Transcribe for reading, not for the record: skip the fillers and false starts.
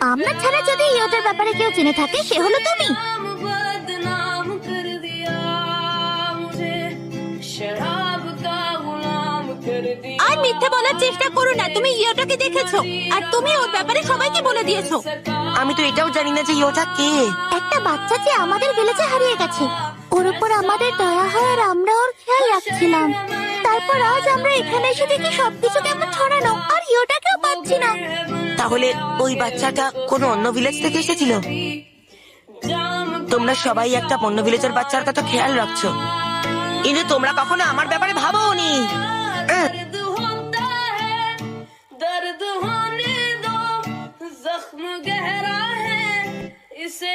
আমরা ছাড়া যদি ইয়োটার ব্যাপারে কেউ জেনে থাকে সে হলো তুমি। আর মিথ্যে বলার চেষ্টা করো না, তুমি ইয়োটাকে দেখেছো আর তুমি ওর ব্যাপারে সবাইকে বলে দিয়েছো। আমি তো এটাও জানি না যে ইয়োটা কে। একটা বাচ্চা যে আমাদের ভিলেজে হারিয়ে গেছে, ওর উপর আমাদের দয়া হয় আর আমরা ওর খেয়াল রাখছিলাম। তারপর আজ আমরা এখানে এসে দেখি সবকিছু কেমন ছড়ানো আর ইয়োটাকেও পাচ্ছি না। তাহলে ওই বাচ্চাটা কোনো অন্য ভিলেজ থেকে এসেছিল? তোমরা সবাই একটা অন্য ভিলেজের বাচ্চার কথা খেয়াল রাখছো, কিন্তু তোমরা কখনো আমার ব্যাপারে ভাবোনি। दर्द होने दो, जख्म गहरा है, इसे